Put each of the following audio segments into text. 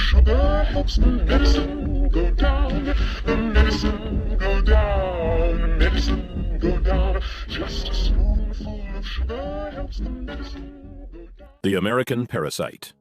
sugar helps the medicine go down. The medicine go down. The medicine go down. Just a spoonful of sugar helps the medicine go down. The American parasite.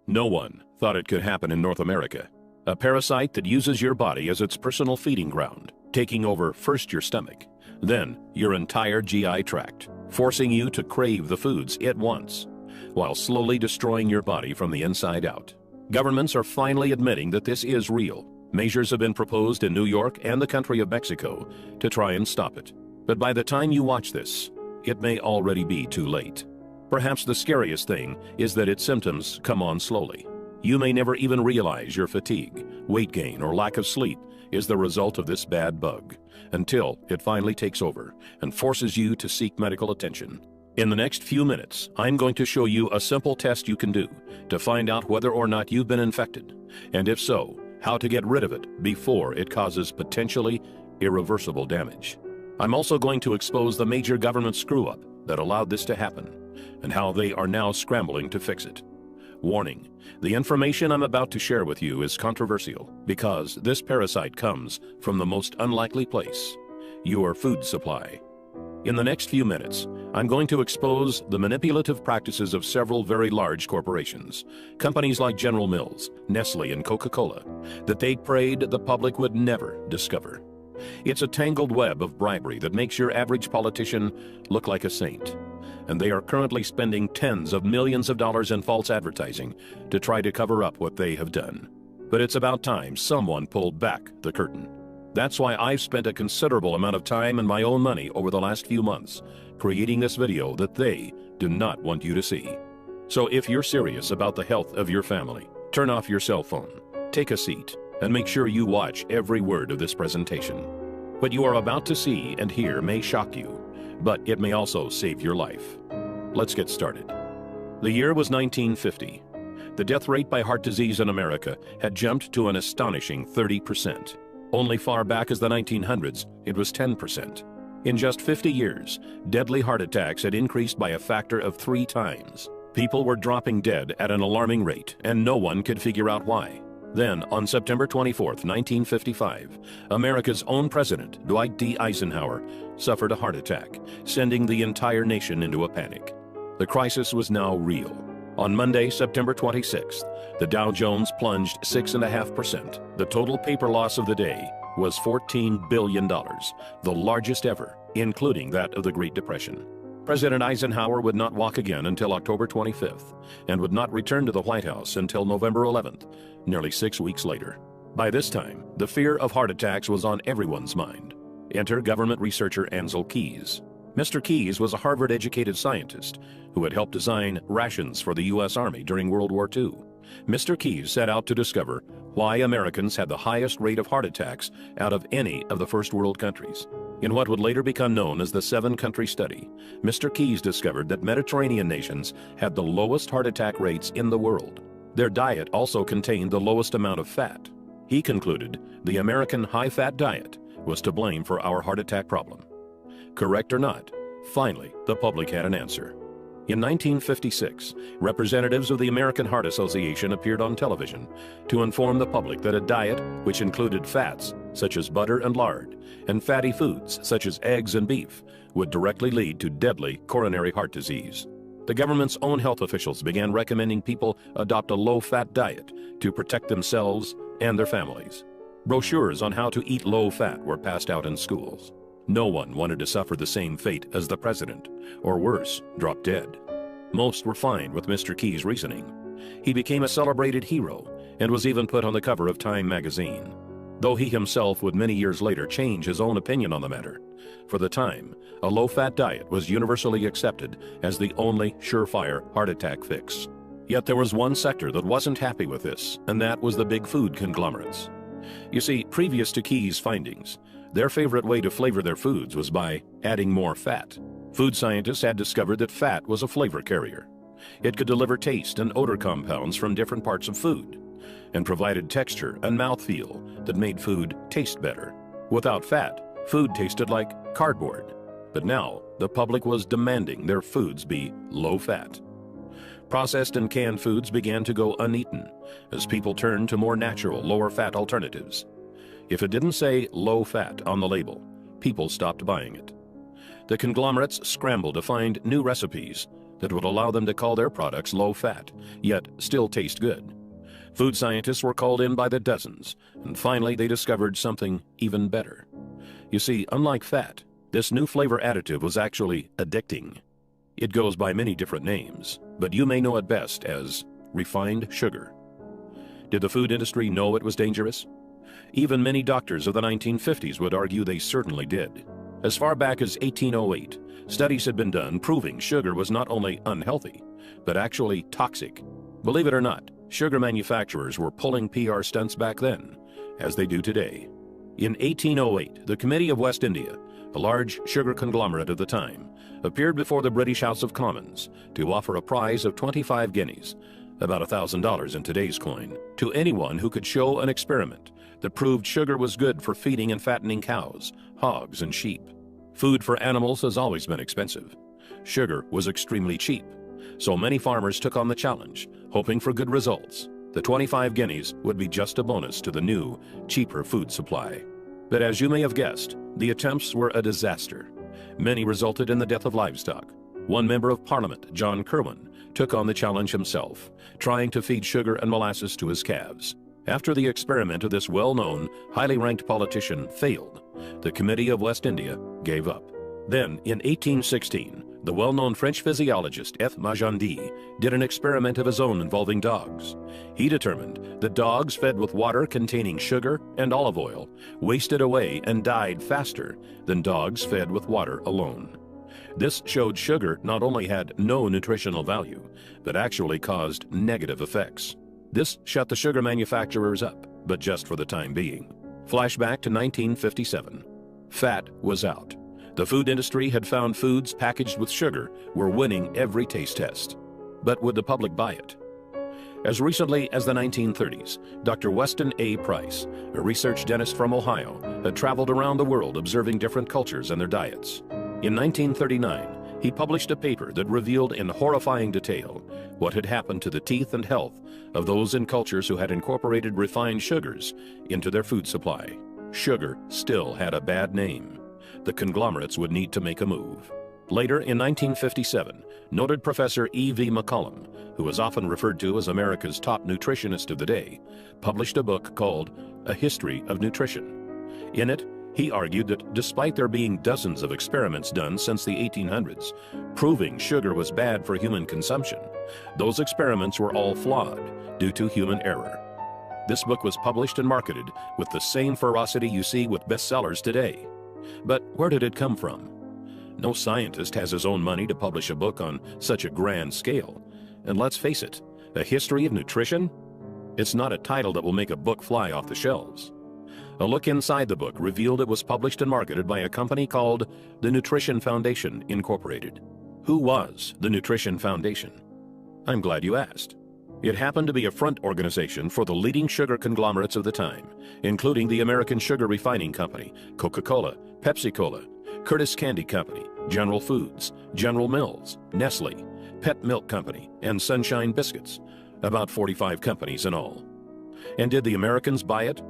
No one thought it could happen in North America. A parasite that uses your body as its personal feeding ground, taking over first your stomach, then your entire GI tract, forcing you to crave the foods it wants, while slowly destroying your body from the inside out. Governments are finally admitting that this is real. Measures have been proposed in New York and the country of Mexico to try and stop it. But by the time you watch this, it may already be too late. Perhaps the scariest thing is that its symptoms come on slowly. You may never even realize your fatigue, weight gain, or lack of sleep is the result of this bad bug, until it finally takes over and forces you to seek medical attention. In the next few minutes, I'm going to show you a simple test you can do to find out whether or not you've been infected, and if so, how to get rid of it before it causes potentially irreversible damage. I'm also going to expose the major government screw-up that allowed this to happen, and how they are now scrambling to fix it. Warning, the information I'm about to share with you is controversial because this parasite comes from the most unlikely place, your food supply. In the next few minutes, I'm going to expose the manipulative practices of several very large corporations, companies like General Mills, Nestle, and Coca-Cola, that they prayed the public would never discover. It's a tangled web of bribery that makes your average politician look like a saint. And they are currently spending tens of millions of dollars in false advertising to try to cover up what they have done. But it's about time someone pulled back the curtain. That's why I've spent a considerable amount of time and my own money over the last few months creating this video that they do not want you to see. So if you're serious about the health of your family, turn off your cell phone, take a seat, and make sure you watch every word of this presentation. What you are about to see and hear may shock you, but it may also save your life. Let's get started. The year was 1950. The death rate by heart disease in America had jumped to an astonishing 30%. Only far back as the 1900s, it was 10%. In just 50 years, deadly heart attacks had increased by a factor of 3 times. People were dropping dead at an alarming rate, and no one could figure out why. Then, on September 24, 1955, America's own president, Dwight D. Eisenhower, suffered a heart attack, sending the entire nation into a panic. The crisis was now real. On Monday, September 26th, the Dow Jones plunged 6.5%. The total paper loss of the day was $14 billion, the largest ever, including that of the Great Depression. President Eisenhower would not walk again until October 25th, and would not return to the White House until November 11th, nearly 6 weeks later. By this time, the fear of heart attacks was on everyone's mind. Enter government researcher Ansel Keys. Mr. Keys was a Harvard-educated scientist who had helped design rations for the U.S. Army during World War II. Mr. Keys set out to discover why Americans had the highest rate of heart attacks out of any of the first world countries. In what would later become known as the 7-country study, Mr. Keys discovered that Mediterranean nations had the lowest heart attack rates in the world. Their diet also contained the lowest amount of fat. He concluded the American high-fat diet was to blame for our heart attack problem. Correct or not, finally, the public had an answer. In 1956, representatives of the American Heart Association appeared on television to inform the public that a diet which included fats, such as butter and lard, and fatty foods, such as eggs and beef, would directly lead to deadly coronary heart disease. The government's own health officials began recommending people adopt a low-fat diet to protect themselves and their families. Brochures on how to eat low-fat were passed out in schools. No one wanted to suffer the same fate as the president, or worse, drop dead. Most were fine with Mr. Keys' reasoning. He became a celebrated hero and was even put on the cover of Time magazine, though he himself would many years later change his own opinion on the matter. For the time, a low-fat diet was universally accepted as the only surefire heart attack fix. Yet there was one sector that wasn't happy with this, and that was the big food conglomerates. You see, previous to Keys' findings, their favorite way to flavor their foods was by adding more fat. Food scientists had discovered that fat was a flavor carrier. It could deliver taste and odor compounds from different parts of food, and provided texture and mouthfeel that made food taste better. Without fat, food tasted like cardboard. But now, the public was demanding their foods be low-fat. Processed and canned foods began to go uneaten as people turned to more natural, lower-fat alternatives. If it didn't say low fat on the label, people stopped buying it. The conglomerates scrambled to find new recipes that would allow them to call their products low-fat, yet still taste good. Food scientists were called in by the dozens, and finally they discovered something even better. You see, unlike fat, this new flavor additive was actually addicting. It goes by many different names, but you may know it best as refined sugar. Did the food industry know it was dangerous? Even many doctors of the 1950s would argue they certainly did. As far back as 1808, studies had been done proving sugar was not only unhealthy, but actually toxic. Believe it or not, sugar manufacturers were pulling PR stunts back then, as they do today. In 1808, the Committee of West India, a large sugar conglomerate of the time, appeared before the British House of Commons to offer a prize of 25 guineas, about $1,000 in today's coin, to anyone who could show an experiment that proved sugar was good for feeding and fattening cows, hogs, and sheep. Food for animals has always been expensive. Sugar was extremely cheap, so many farmers took on the challenge, hoping for good results. The 25 guineas would be just a bonus to the new, cheaper food supply. But as you may have guessed, the attempts were a disaster. Many resulted in the death of livestock. One member of Parliament, John Kirwan, took on the challenge himself, trying to feed sugar and molasses to his calves. After the experiment of this well-known, highly ranked politician failed, the Committee of West India gave up. Then, in 1816, the well-known French physiologist F. Magendie did an experiment of his own involving dogs. He determined that dogs fed with water containing sugar and olive oil wasted away and died faster than dogs fed with water alone. This showed sugar not only had no nutritional value, but actually caused negative effects. This shut the sugar manufacturers up, but just for the time being. Flashback to 1957. Fat was out. The food industry had found foods packaged with sugar were winning every taste test. But would the public buy it? As recently as the 1930s, Dr. Weston A. Price, a research dentist from Ohio, had traveled around the world observing different cultures and their diets. In 1939, he published a paper that revealed in horrifying detail what had happened to the teeth and health of those in cultures who had incorporated refined sugars into their food supply. Sugar still had a bad name. The conglomerates would need to make a move. Later, in 1957, noted Professor E.V. McCollum, who was often referred to as America's top nutritionist of the day, published a book called A History of Nutrition. In it, he argued that despite there being dozens of experiments done since the 1800s, proving sugar was bad for human consumption, those experiments were all flawed due to human error. This book was published and marketed with the same ferocity you see with bestsellers today. But where did it come from? No scientist has his own money to publish a book on such a grand scale. And let's face it, A History of Nutrition? It's not a title that will make a book fly off the shelves. A look inside the book revealed it was published and marketed by a company called the Nutrition Foundation, Incorporated. Who was the Nutrition Foundation? I'm glad you asked. It happened to be a front organization for the leading sugar conglomerates of the time, including the American Sugar Refining Company, Coca-Cola, Pepsi-Cola, Curtis Candy Company, General Foods, General Mills, Nestle, Pet Milk Company, and Sunshine Biscuits, about 45 companies in all. And did the Americans buy it?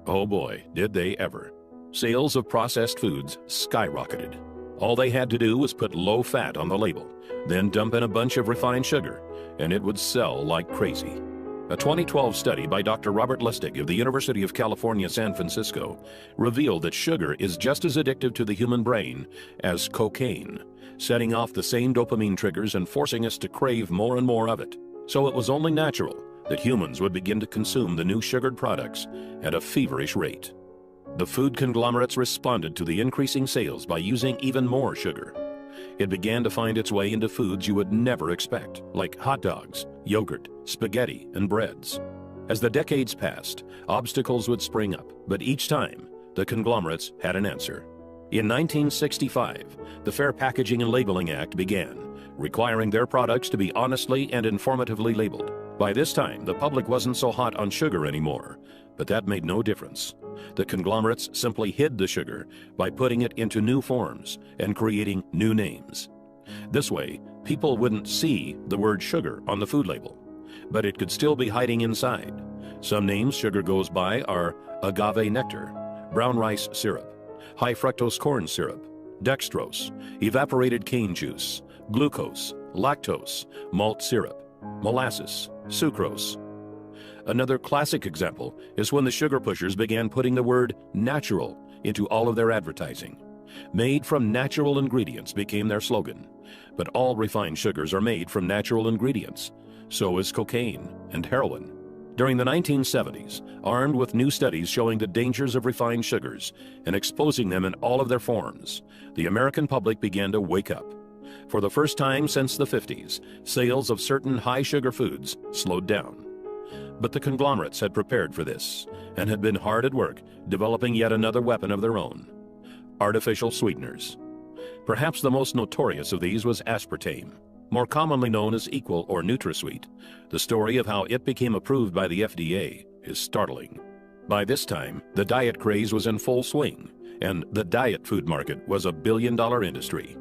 Oh boy, did they ever. Sales of processed foods skyrocketed. All they had to do was put low fat on the label, then dump in a bunch of refined sugar, and it would sell like crazy. A 2012 study by Dr. Robert Lustig of the University of California, San Francisco, revealed that sugar is just as addictive to the human brain as cocaine, setting off the same dopamine triggers and forcing us to crave more and more of it. So it was only natural that humans would begin to consume the new sugared products at a feverish rate. The food conglomerates responded to the increasing sales by using even more sugar. It began to find its way into foods you would never expect, like hot dogs, yogurt, spaghetti, and breads. As the decades passed, obstacles would spring up, but each time, the conglomerates had an answer. In 1965, the Fair Packaging and Labeling Act began, requiring their products to be honestly and informatively labeled. By this time, the public wasn't so hot on sugar anymore, but that made no difference. The conglomerates simply hid the sugar by putting it into new forms and creating new names. This way, People wouldn't see the word sugar on the food label, but it could still be hiding inside. Some names sugar goes by are agave nectar, brown rice syrup, high fructose corn syrup, dextrose, evaporated cane juice, glucose, lactose, malt syrup, molasses, sucrose. Another classic example is when the sugar pushers began putting the word natural into all of their advertising. Made from natural ingredients became their slogan, but all refined sugars are made from natural ingredients. So is cocaine and heroin. During the 1970s, armed with new studies showing the dangers of refined sugars and exposing them in all of their forms, the American public began to wake up. For the first time since the 50s, sales of certain high-sugar foods slowed down. But the conglomerates had prepared for this and had been hard at work developing yet another weapon of their own: artificial sweeteners. Perhaps the most notorious of these was aspartame, more commonly known as Equal or NutraSweet. The story of how it became approved by the FDA is startling. By this time, the diet craze was in full swing, and the diet food market was a billion-dollar industry.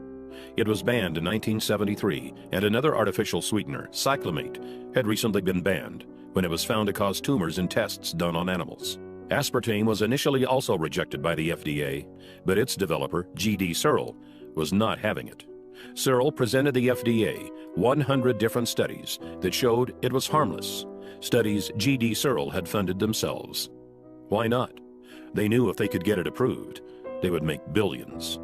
It was banned in 1973, and another artificial sweetener, cyclamate, had recently been banned when it was found to cause tumors in tests done on animals. Aspartame was initially also rejected by the FDA, but its developer, G.D. Searle, was not having it. Searle presented the FDA 100 different studies that showed it was harmless, studies G.D. Searle had funded themselves. Why not? They knew if they could get it approved, they would make billions.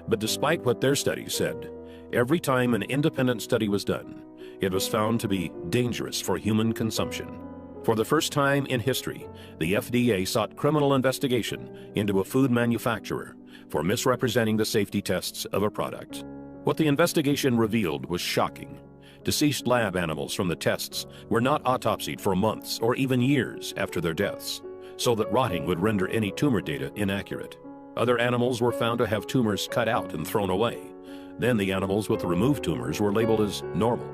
But despite what their studies said, every time an independent study was done, it was found to be dangerous for human consumption. For the first time in history, the FDA sought criminal investigation into a food manufacturer for misrepresenting the safety tests of a product. What the investigation revealed was shocking. Deceased lab animals from the tests were not autopsied for months or even years after their deaths, so that rotting would render any tumor data inaccurate. Other animals were found to have tumors cut out and thrown away. Then the animals with the removed tumors were labeled as normal.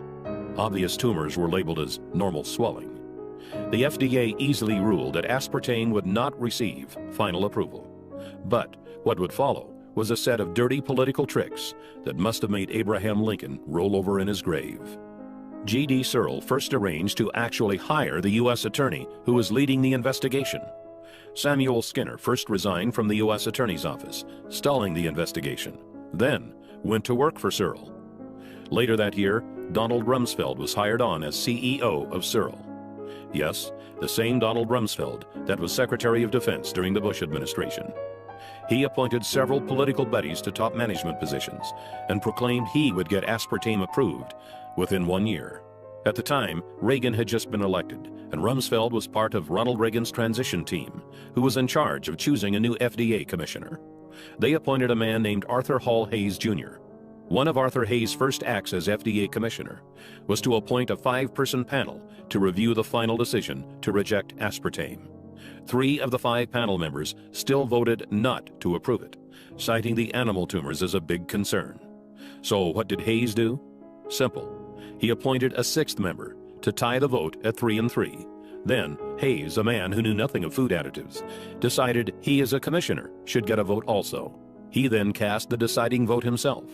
Obvious tumors were labeled as normal swelling. The FDA easily ruled that aspartame would not receive final approval. But what would follow was a set of dirty political tricks that must have made Abraham Lincoln roll over in his grave. G.D. Searle first arranged to actually hire the U.S. attorney who was leading the investigation. Samuel Skinner first resigned from the U.S. Attorney's Office, stalling the investigation, then went to work for Searle. Later that year, Donald Rumsfeld was hired on as CEO of Searle. Yes, the same Donald Rumsfeld that was Secretary of Defense during the Bush administration. He appointed several political buddies to top management positions and proclaimed he would get aspartame approved within 1 year. At the time, Reagan had just been elected, and Rumsfeld was part of Ronald Reagan's transition team, who was in charge of choosing a new FDA commissioner. They appointed a man named Arthur Hall Hayes, Jr. One of Arthur Hayes' first acts as FDA commissioner was to appoint a 5-person panel to review the final decision to reject aspartame. 3 of the 5 panel members still voted not to approve it, citing the animal tumors as a big concern. So what did Hayes do? Simple. He appointed a 6th member to tie the vote at 3-3. Then Hayes, a man who knew nothing of food additives, decided he as a commissioner should get a vote also. He then cast the deciding vote himself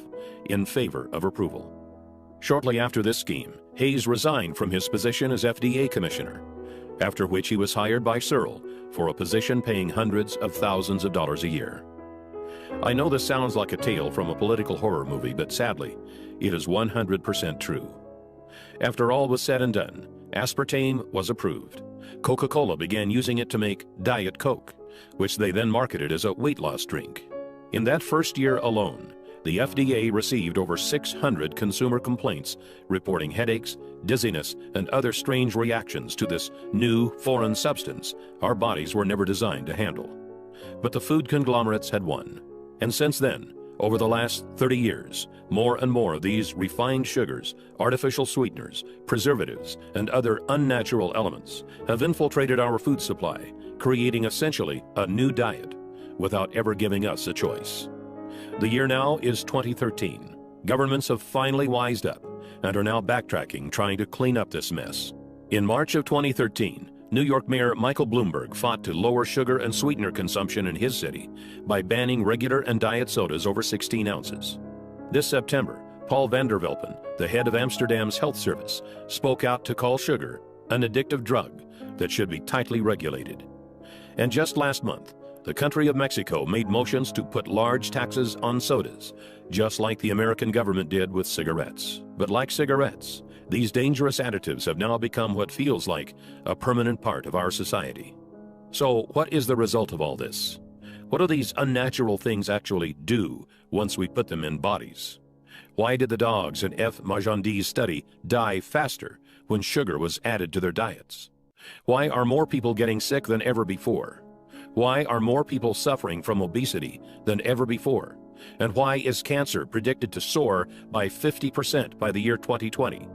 in favor of approval. Shortly after this scheme, Hayes resigned from his position as FDA commissioner, after which he was hired by Searle for a position paying hundreds of thousands of dollars a year. I know this sounds like a tale from a political horror movie, but sadly, it is 100% true. After all was said and done, aspartame was approved. Coca-Cola began using it to make Diet Coke, which they then marketed as a weight loss drink. In that first year alone, the FDA received over 600 consumer complaints reporting headaches, dizziness, and other strange reactions to this new foreign substance our bodies were never designed to handle. But the food conglomerates had won. And since then, over the last 30 years, more and more of these refined sugars, artificial sweeteners, preservatives, and other unnatural elements have infiltrated our food supply, creating essentially a new diet without ever giving us a choice. The year now is 2013. Governments have finally wised up and are now backtracking, trying to clean up this mess. In March of 2013, New York Mayor Michael Bloomberg fought to lower sugar and sweetener consumption in his city by banning regular and diet sodas over 16 ounces. This September, Paul van der Velpen, the head of Amsterdam's health service, spoke out to call sugar an addictive drug that should be tightly regulated. And just last month, the country of Mexico made motions to put large taxes on sodas, just like the American government did with cigarettes. But like cigarettes, these dangerous additives have now become what feels like a permanent part of our society. So what is the result of all this? What do these unnatural things actually do once we put them in bodies? Why did the dogs in F. Magendie's study die faster when sugar was added to their diets? Why are more people getting sick than ever before? Why are more people suffering from obesity than ever before? And why is cancer predicted to soar by 50% by the year 2020?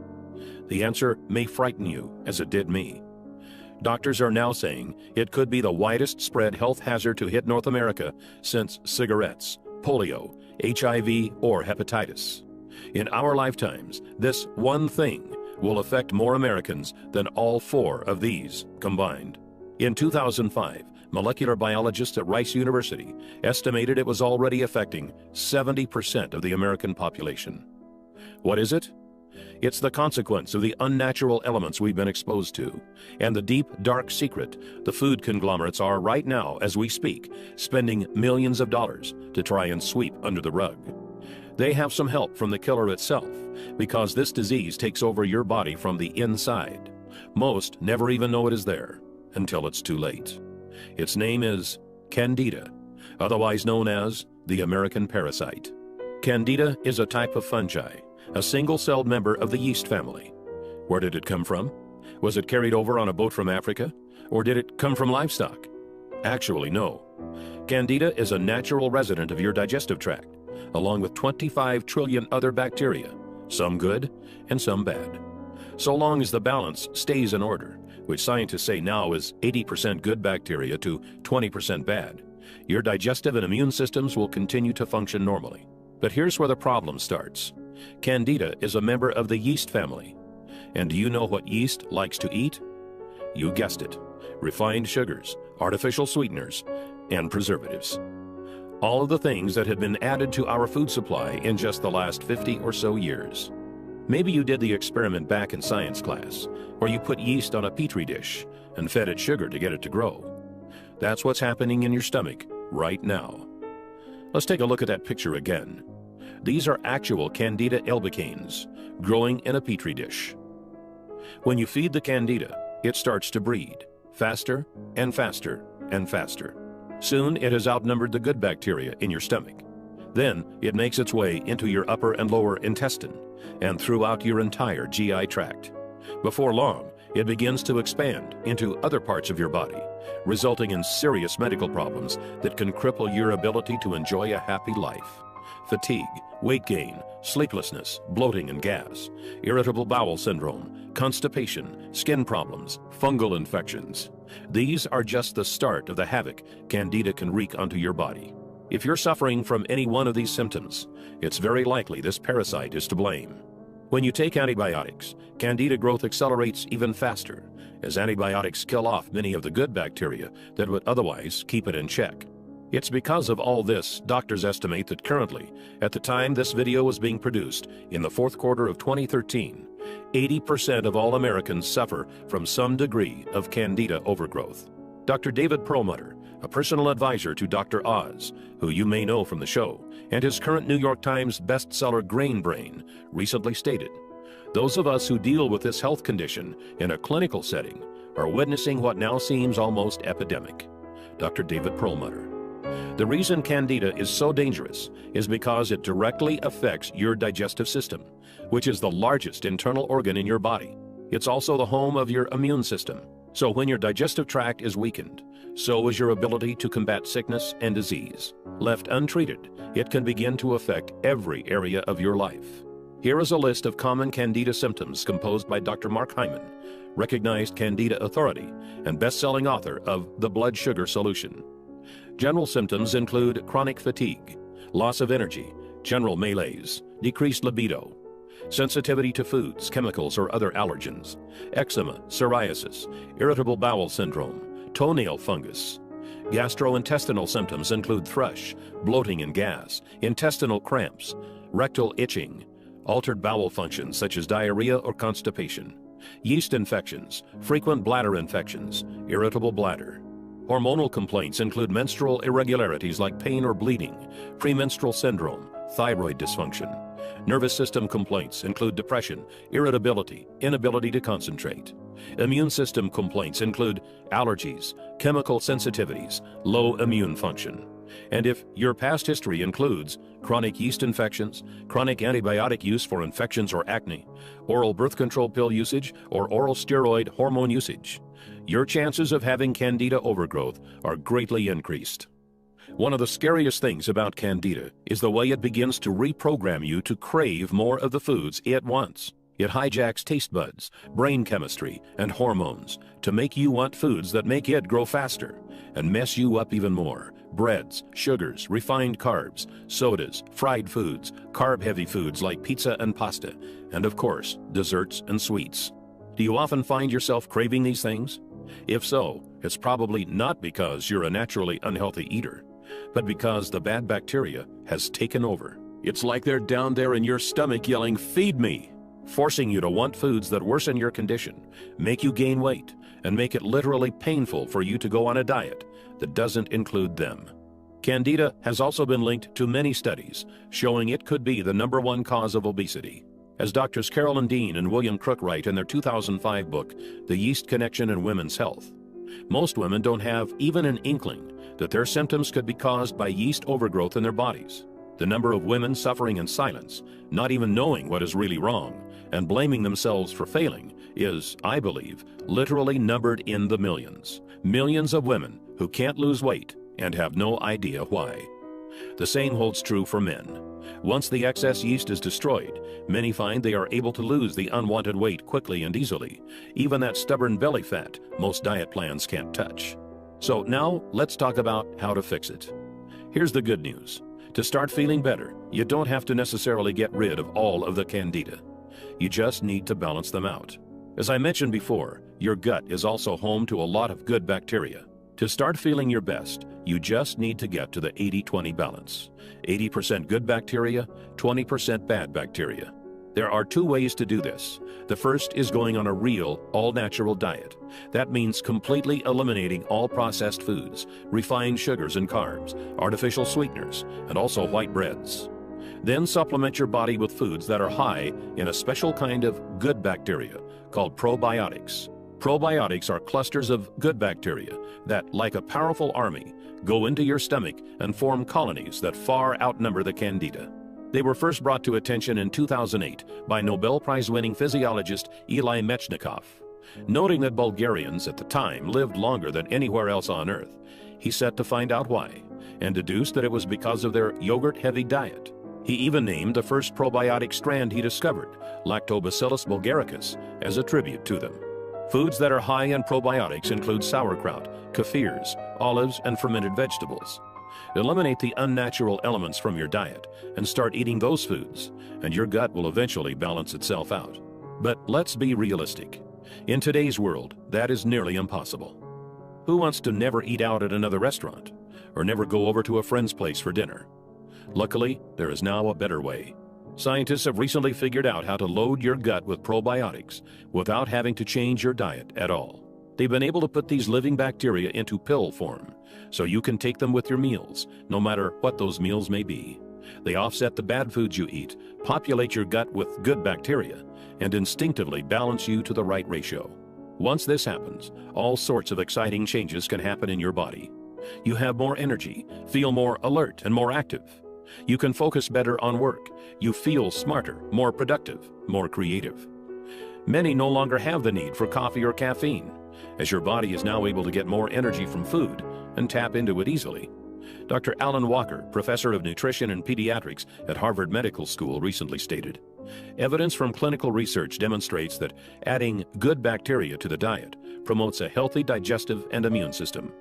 The answer may frighten you, as it did me. Doctors are now saying it could be the widest spread health hazard to hit North America since cigarettes, polio, HIV, or hepatitis. In our lifetimes, this one thing will affect more Americans than all four of these combined. In 2005, molecular biologists at Rice University estimated it was already affecting 70% of the American population. What is it? It's the consequence of the unnatural elements we've been exposed to, and the deep, dark secret the food conglomerates are right now, as we speak, spending millions of dollars to try and sweep under the rug. They have some help from the killer itself, because this disease takes over your body from the inside. Most never even know it is there until it's too late. Its name is Candida, otherwise known as the American parasite. Candida is a type of fungi, a single-celled member of the yeast family. Where did it come from? Was it carried over on a boat from Africa? Or did it come from livestock? Actually, no. Candida is a natural resident of your digestive tract, along with 25 trillion other bacteria, some good and some bad. So long as the balance stays in order, which scientists say now is 80% good bacteria to 20% bad, your digestive and immune systems will continue to function normally. But here's where the problem starts. Candida is a member of the yeast family. And do you know what yeast likes to eat? You guessed it. Refined sugars, artificial sweeteners, and preservatives. All of the things that have been added to our food supply in just the last 50 or so years. Maybe you did the experiment back in science class, where you put yeast on a petri dish and fed it sugar to get it to grow. That's what's happening in your stomach right now. Let's take a look at that picture again. These are actual Candida albicans growing in a petri dish. When you feed the Candida, it starts to breed faster and faster and faster. Soon it has outnumbered the good bacteria in your stomach. Then it makes its way into your upper and lower intestine and throughout your entire GI tract. Before long, it begins to expand into other parts of your body, resulting in serious medical problems that can cripple your ability to enjoy a happy life. Fatigue, weight gain, sleeplessness, bloating and gas, irritable bowel syndrome, constipation, skin problems, fungal infections. These are just the start of the havoc Candida can wreak onto your body. If you're suffering from any one of these symptoms, it's very likely this parasite is to blame. When you take antibiotics, Candida growth accelerates even faster, as antibiotics kill off many of the good bacteria that would otherwise keep it in check. It's because of all this, doctors estimate that currently, at the time this video was being produced, in the fourth quarter of 2013, 80% of all Americans suffer from some degree of Candida overgrowth. Dr. David Perlmutter, a personal advisor to Dr. Oz, who you may know from the show, and his current New York Times bestseller Grain Brain, recently stated, "Those of us who deal with this health condition in a clinical setting are witnessing what now seems almost epidemic." Dr. David Perlmutter. The reason Candida is so dangerous is because it directly affects your digestive system, which is the largest internal organ in your body. It's also the home of your immune system. So when your digestive tract is weakened, so is your ability to combat sickness and disease. Left untreated, it can begin to affect every area of your life. Here is a list of common Candida symptoms composed by Dr. Mark Hyman, recognized Candida authority and best-selling author of The Blood Sugar Solution. General symptoms include chronic fatigue, loss of energy, general malaise, decreased libido, sensitivity to foods, chemicals, or other allergens, eczema, psoriasis, irritable bowel syndrome, toenail fungus. Gastrointestinal symptoms include thrush, bloating and gas, intestinal cramps, rectal itching, altered bowel functions such as diarrhea or constipation, yeast infections, frequent bladder infections, irritable bladder. Hormonal complaints include menstrual irregularities like pain or bleeding, premenstrual syndrome, thyroid dysfunction. Nervous system complaints include depression, irritability, inability to concentrate. Immune system complaints include allergies, chemical sensitivities, low immune function. And if your past history includes chronic yeast infections, chronic antibiotic use for infections or acne, oral birth control pill usage, or oral steroid hormone usage, your chances of having Candida overgrowth are greatly increased. One of the scariest things about Candida is the way it begins to reprogram you to crave more of the foods it wants. It hijacks taste buds, brain chemistry, and hormones to make you want foods that make it grow faster and mess you up even more. Breads, sugars, refined carbs, sodas, fried foods, carb-heavy foods like pizza and pasta, and of course, desserts and sweets. Do you often find yourself craving these things? If so, it's probably not because you're a naturally unhealthy eater, but because the bad bacteria has taken over. It's like they're down there in your stomach yelling, "Feed me," forcing you to want foods that worsen your condition, make you gain weight, and make it literally painful for you to go on a diet that doesn't include them. Candida has also been linked to many studies showing it could be the #1 cause of obesity. As Doctors Carolyn Dean and William Crook write in their 2005 book, The Yeast Connection in Women's Health, most women don't have even an inkling that their symptoms could be caused by yeast overgrowth in their bodies. The number of women suffering in silence, not even knowing what is really wrong, and blaming themselves for failing is, I believe, literally numbered in the millions. Millions of women who can't lose weight and have no idea why. The same holds true for men. Once the excess yeast is destroyed, many find they are able to lose the unwanted weight quickly and easily, even that stubborn belly fat most diet plans can't touch. So now let's talk about how to fix it. Here's the good news. To start feeling better, you don't have to necessarily get rid of all of the Candida. You just need to balance them out. As I mentioned before, your gut is also home to a lot of good bacteria. To start feeling your best, you just need to get to the 80-20 balance. 80% good bacteria, 20% bad bacteria. There are two ways to do this. The first is going on a real, all-natural diet. That means completely eliminating all processed foods, refined sugars and carbs, artificial sweeteners, and also white breads. Then supplement your body with foods that are high in a special kind of good bacteria called probiotics. Probiotics are clusters of good bacteria that, like a powerful army, go into your stomach and form colonies that far outnumber the Candida. They were first brought to attention in 2008 by Nobel Prize-winning physiologist Eli Mechnikov. Noting that Bulgarians at the time lived longer than anywhere else on Earth, he set to find out why, and deduced that it was because of their yogurt-heavy diet. He even named the first probiotic strand he discovered, Lactobacillus bulgaricus, as a tribute to them. Foods that are high in probiotics include sauerkraut, kefirs, olives, and fermented vegetables. Eliminate the unnatural elements from your diet and start eating those foods, and your gut will eventually balance itself out. But let's be realistic. In today's world, that is nearly impossible. Who wants to never eat out at another restaurant or never go over to a friend's place for dinner? Luckily, there is now a better way. Scientists have recently figured out how to load your gut with probiotics without having to change your diet at all. They've been able to put these living bacteria into pill form, so you can take them with your meals, no matter what those meals may be. They offset the bad foods you eat, populate your gut with good bacteria, and instinctively balance you to the right ratio. Once this happens, all sorts of exciting changes can happen in your body. You have more energy, feel more alert and more active. You can focus better on work. You feel smarter, more productive, more creative. Many no longer have the need for coffee or caffeine, as your body is now able to get more energy from food and tap into it easily. Dr. Alan Walker, professor of nutrition and pediatrics at Harvard Medical School, recently stated, "Evidence from clinical research demonstrates that adding good bacteria to the diet promotes a healthy digestive and immune system.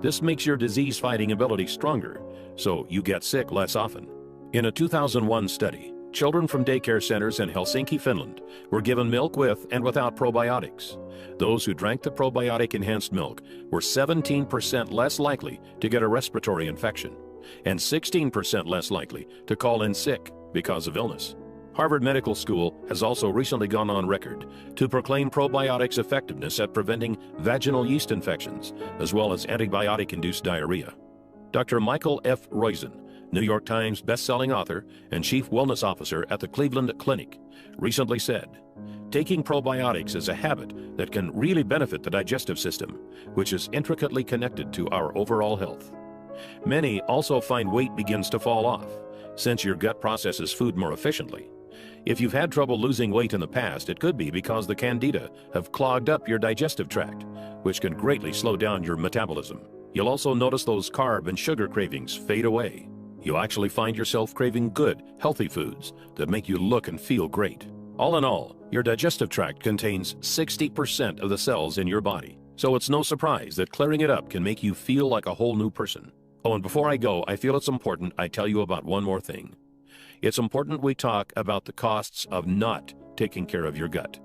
This makes your disease-fighting ability stronger, so you get sick less often." In a 2001 study, children from daycare centers in Helsinki, Finland, were given milk with and without probiotics. Those who drank the probiotic-enhanced milk were 17% less likely to get a respiratory infection and 16% less likely to call in sick because of illness. Harvard Medical School has also recently gone on record to proclaim probiotics' effectiveness at preventing vaginal yeast infections, as well as antibiotic-induced diarrhea. Dr. Michael F. Roizen, New York Times best-selling author and chief wellness officer at the Cleveland Clinic, recently said, "Taking probiotics is a habit that can really benefit the digestive system, which is intricately connected to our overall health. Many also find weight begins to fall off, since your gut processes food more efficiently. If you've had trouble losing weight in the past, it could be because the Candida have clogged up your digestive tract, which can greatly slow down your metabolism. You'll also notice those carb and sugar cravings fade away. You actually find yourself craving good, healthy foods that make you look and feel great. All in all, your digestive tract contains 60% of the cells in your body, so it's no surprise that clearing it up can make you feel like a whole new person. Oh, and before I go, I feel it's important I tell you about one more thing. It's important we talk about the costs of not taking care of your gut,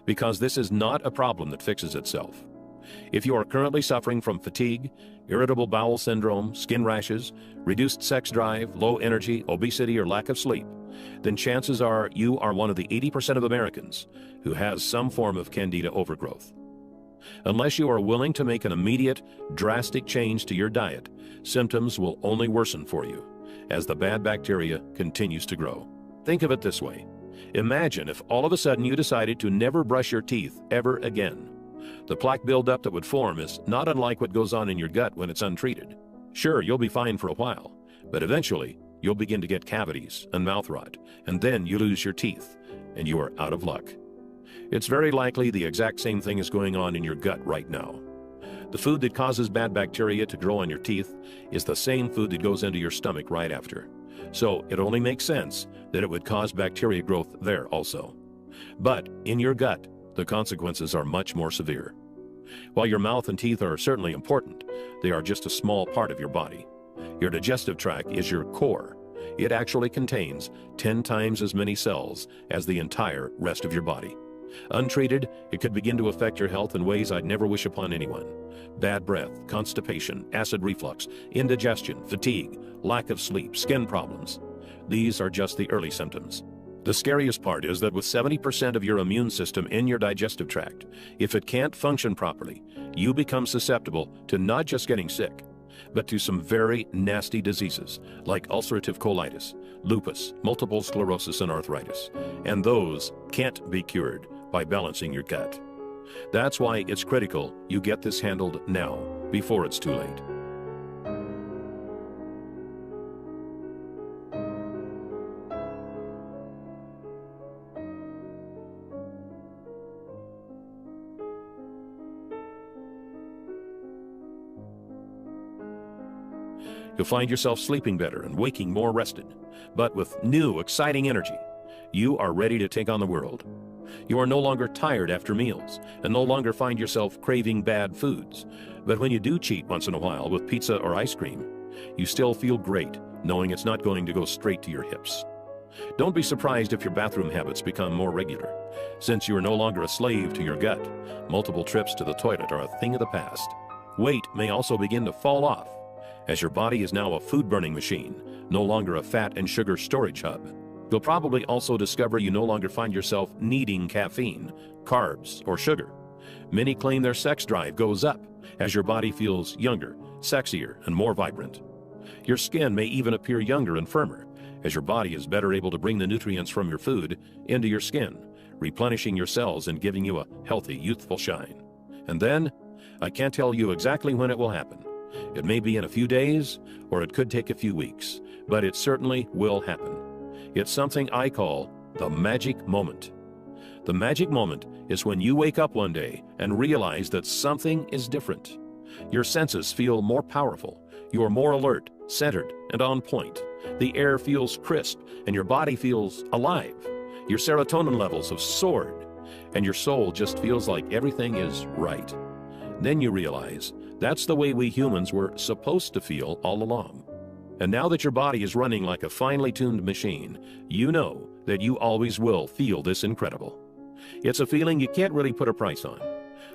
because this is not a problem that fixes itself. If you are currently suffering from fatigue, irritable bowel syndrome, skin rashes, reduced sex drive, low energy, obesity, or lack of sleep, then chances are you are one of the 80% of Americans who has some form of Candida overgrowth. Unless you are willing to make an immediate, drastic change to your diet, symptoms will only worsen for you as the bad bacteria continues to grow. Think of it this way. Imagine if all of a sudden you decided to never brush your teeth ever again. The plaque buildup that would form is not unlike what goes on in your gut when it's untreated. Sure, you'll be fine for a while, but eventually you'll begin to get cavities and mouth rot, and then you lose your teeth, and you are out of luck. It's very likely the exact same thing is going on in your gut right now. The food that causes bad bacteria to grow on your teeth is the same food that goes into your stomach right after. So it only makes sense that it would cause bacteria growth there also. But in your gut, the consequences are much more severe. While your mouth and teeth are certainly important, they are just a small part of your body. Your digestive tract is your core. It actually contains 10 times as many cells as the entire rest of your body. Untreated, it could begin to affect your health in ways I'd never wish upon anyone. Bad breath, constipation, acid reflux, indigestion, fatigue, lack of sleep, skin problems. These are just the early symptoms. The scariest part is that with 70% of your immune system in your digestive tract, if it can't function properly, you become susceptible to not just getting sick, but to some very nasty diseases like ulcerative colitis, lupus, multiple sclerosis, and arthritis. And those can't be cured by balancing your gut. That's why it's critical you get this handled now, before it's too late. You'll find yourself sleeping better and waking more rested, but with new, exciting energy. You are ready to take on the world. You are no longer tired after meals and no longer find yourself craving bad foods. But when you do cheat once in a while with pizza or ice cream, you still feel great knowing it's not going to go straight to your hips. Don't be surprised if your bathroom habits become more regular. Since you are no longer a slave to your gut, multiple trips to the toilet are a thing of the past. Weight may also begin to fall off, as your body is now a food-burning machine, no longer a fat and sugar storage hub. You'll probably also discover you no longer find yourself needing caffeine, carbs, or sugar. Many claim their sex drive goes up as your body feels younger, sexier, and more vibrant. Your skin may even appear younger and firmer as your body is better able to bring the nutrients from your food into your skin, replenishing your cells and giving you a healthy, youthful shine. And then, I can't tell you exactly when it will happen. It may be in a few days, or it could take a few weeks, but it certainly will happen. It's something I call the magic moment. The magic moment is when you wake up one day and realize that something is different. Your senses feel more powerful. You are more alert, centered, and on point. The air feels crisp, and your body feels alive. Your serotonin levels have soared, and your soul just feels like everything is right. Then you realize that's the way we humans were supposed to feel all along. And now that your body is running like a finely tuned machine, you know that you always will feel this incredible. It's a feeling you can't really put a price on.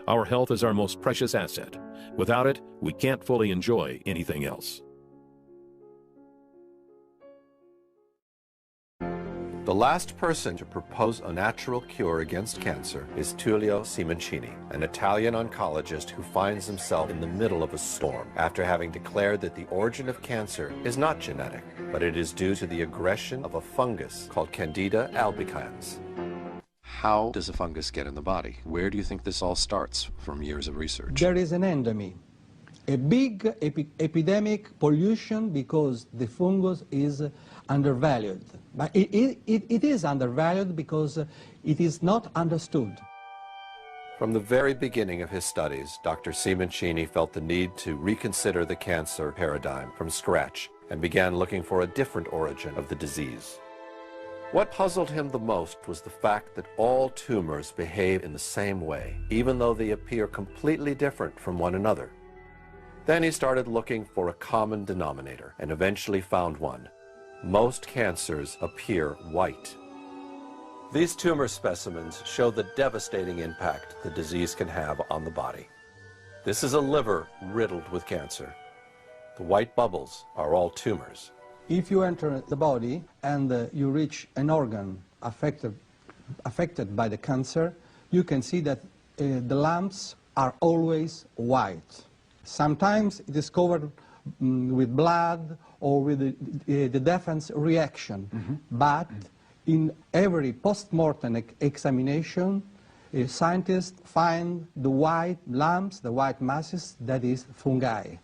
Our health is our most precious asset. Without it, we can't fully enjoy anything else. The last person to propose a natural cure against cancer is Tullio Simoncini, an Italian oncologist who finds himself in the middle of a storm after having declared that the origin of cancer is not genetic, but it is due to the aggression of a fungus called Candida albicans. How does a fungus get in the body? Where do you think this all starts from years of research? There is an endemy, a big epidemic pollution because the fungus is undervalued. But it is undervalued because it is not understood. From the very beginning of his studies, Dr. Simoncini felt the need to reconsider the cancer paradigm from scratch and began looking for a different origin of the disease. What puzzled him the most was the fact that all tumors behave in the same way, even though they appear completely different from one another. Then he started looking for a common denominator and eventually found one. Most cancers appear white. These tumor specimens show the devastating impact the disease can have on the body. This is a liver riddled with cancer. The white bubbles are all tumors. If you enter the body and you reach an organ affected by the cancer, you can see that the lumps are always white. Sometimes it is covered with blood or with the defense reaction. But in every post-mortem examination, scientists find the white lumps, the white masses, that is fungi.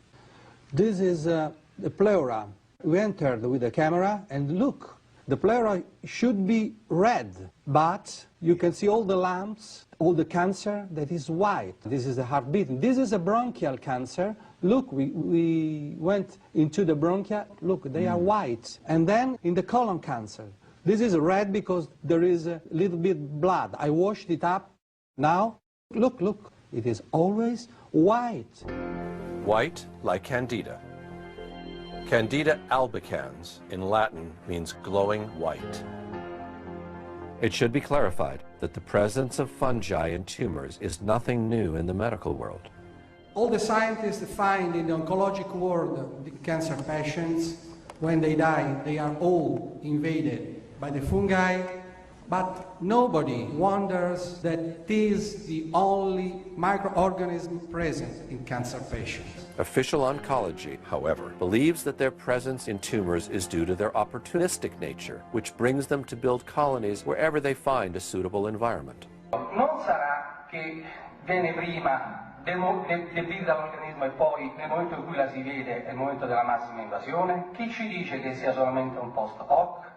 This is the pleura. We entered with the camera and look, the pleura should be red, but you can see all the lumps, all the cancer that is white. This is the heart beating. This is a bronchial cancer. Look, we went into the bronchia. Look, they are white. And then in the colon cancer, this is red because there is a little bit blood. I washed it up. Now, look, it is always white. White like Candida. Candida albicans in Latin means glowing white. It should be clarified that the presence of fungi in tumors is nothing new in the medical world. All the scientists find in the oncologic world the cancer patients, when they die, they are all invaded by the fungi, but nobody wonders that it is the only microorganism present in cancer patients. Official oncology, however, believes that their presence in tumors is due to their opportunistic nature, which brings them to build colonies wherever they find a suitable environment. Non sarà che viene prima debilita l'organismo e poi nel momento in cui la si vede è il momento della massima invasione? Chi ci dice che sia solamente un post hoc?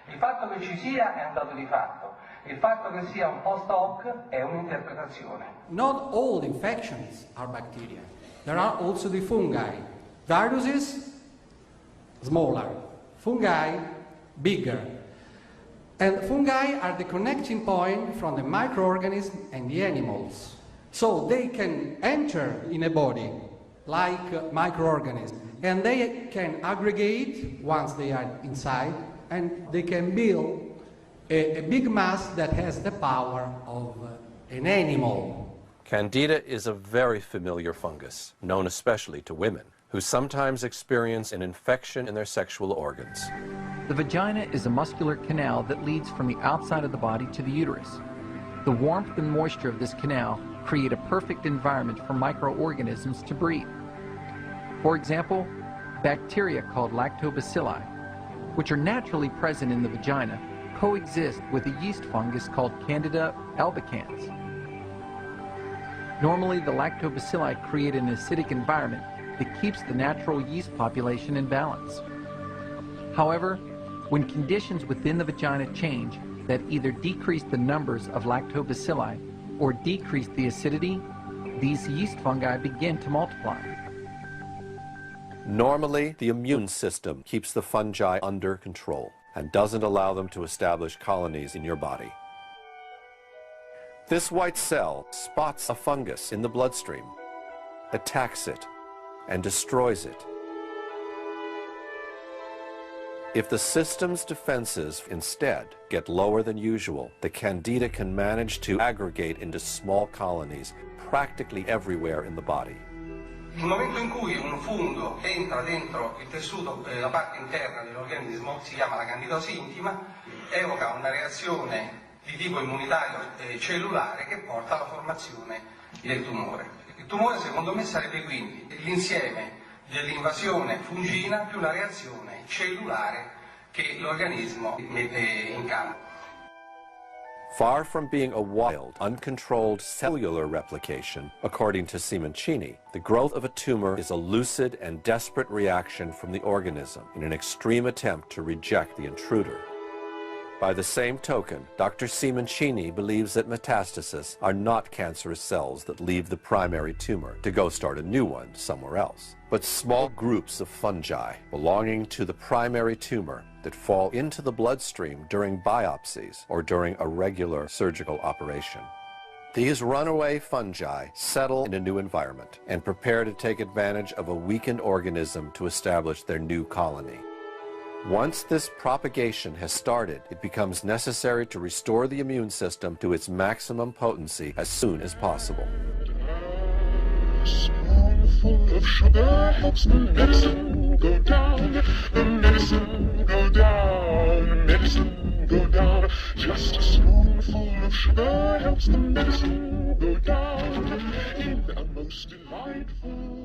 Il fatto che ci sia è un dato di fatto, il fatto che sia un post hoc è un'interpretazione. Not all infections are bacteria. There are also the fungi. Viruses, smaller. Fungi, bigger. And fungi are the connecting point from the microorganism and the animals. So they can enter in a body like microorganisms, and they can aggregate once they are inside, and they can build a big mass that has the power of an animal. Candida is a very familiar fungus, known especially to women, who sometimes experience an infection in their sexual organs. The vagina is a muscular canal that leads from the outside of the body to the uterus. The warmth and moisture of this canal create a perfect environment for microorganisms to breed. For example, bacteria called lactobacilli, which are naturally present in the vagina, coexist with a yeast fungus called Candida albicans. Normally, the lactobacilli create an acidic environment that keeps the natural yeast population in balance. However, when conditions within the vagina change that either decrease the numbers of lactobacilli or decrease the acidity, these yeast fungi begin to multiply. Normally, the immune system keeps the fungi under control and doesn't allow them to establish colonies in your body. This white cell spots a fungus in the bloodstream, attacks it, and destroys it. If the system's defenses instead get lower than usual, the Candida can manage to aggregate into small colonies practically everywhere in the body. Il momento in cui un fungo entra dentro il tessuto, la parte interna dell'organismo, si chiama la candidosi intima, evoca una reazione di tipo immunitario cellulare che porta alla formazione del tumore. Il tumore, secondo me, sarebbe quindi l'insieme dell'invasione fungina più la reazione cellulare che l'organismo mette in campo. Far from being a wild, uncontrolled cellular replication, according to Simoncini, the growth of a tumor is a lucid and desperate reaction from the organism in an extreme attempt to reject the intruder. By the same token, Dr. Simoncini believes that metastases are not cancerous cells that leave the primary tumor to go start a new one somewhere else, but small groups of fungi belonging to the primary tumor that fall into the bloodstream during biopsies or during a regular surgical operation. These runaway fungi settle in a new environment and prepare to take advantage of a weakened organism to establish their new colony. Once this propagation has started, it becomes necessary to restore the immune system to its maximum potency as soon as possible. A spoonful of sugar helps the medicine go down. The medicine go down. The medicine go down. Just a spoonful of sugar helps the medicine go down in a most delightful